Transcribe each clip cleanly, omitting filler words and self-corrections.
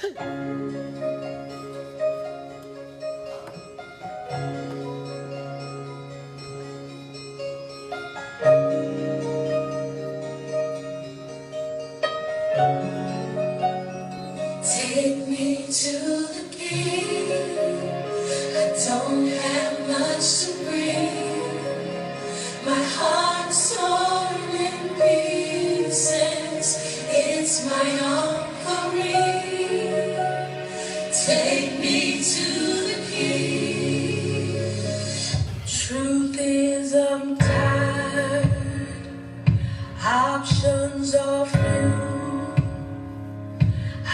Take me to the king. I don't have much to bring. My heart's torn in pieces. It's my offering. Take me to the king. Truth is I'm tired. Options are few.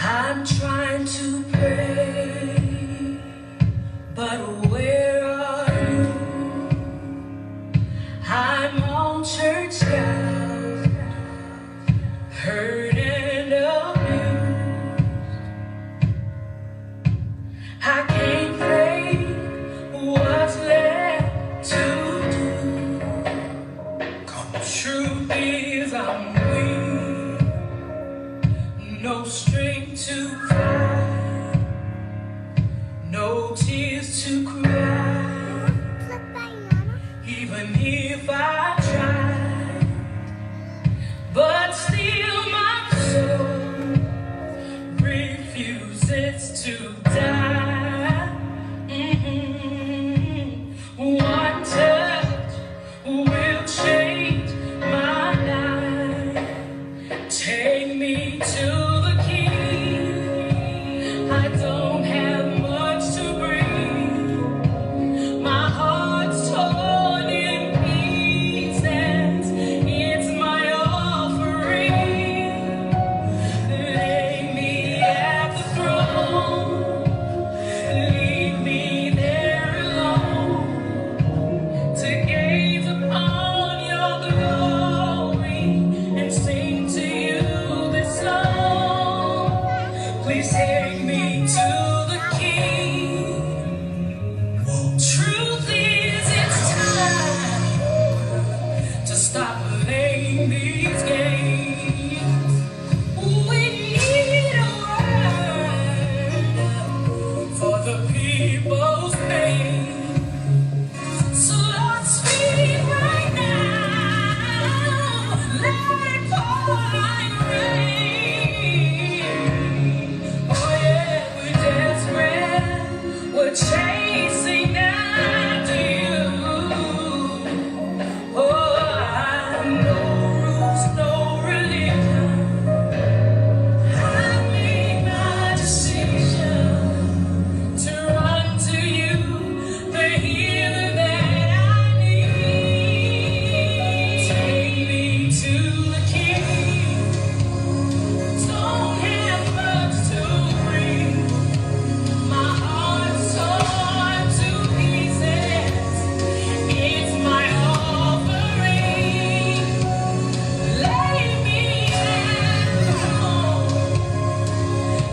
I'm trying to pray, but where are you? I'm on church ground, hurt and abused. I can't pray what's left to do. Truth is I'm weak, no strength to cry, no tears to cry. Even if I tried, but still my soul refuses to die. One touch will change my life. Take me to the king. I don't have much to bring. My heart's torn in pieces. It's my offering. Lay me at the throne. Leave me there alone to gaze upon your glory and sing to you this song. Please take me to the king. Truth is it's time to stop playing these games. We need a word for the people's pain. So Lord, speak right now. Let it pour like rain. Oh yeah, we're desperate. We're chasing after you. Oh, no rules, no religion. I made my decision to run to you, the healer that I need. Take me to the king. Don't have much to bring. My heart's torn to pieces. It's my offering. Lay me down.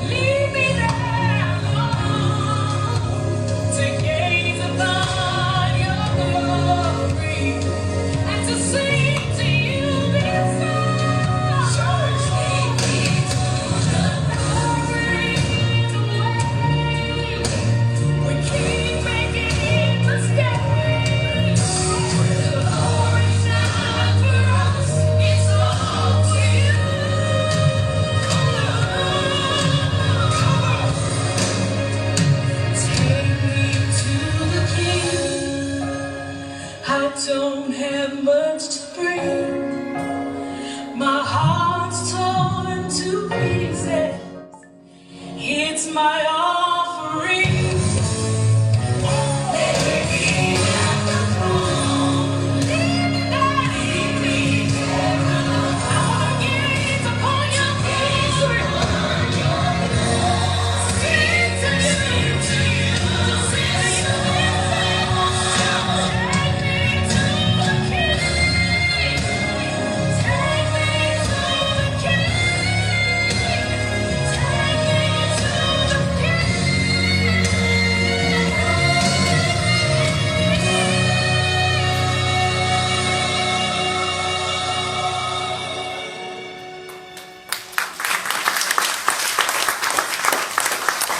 Leave me there alone to gaze upon your glory and to sing to you this song. Take me to the glorious way. We keep making mistakes. The Lord shine for us. It's all for you. Take me to the king. I don't have much to bring. My heart's torn to pieces. It's my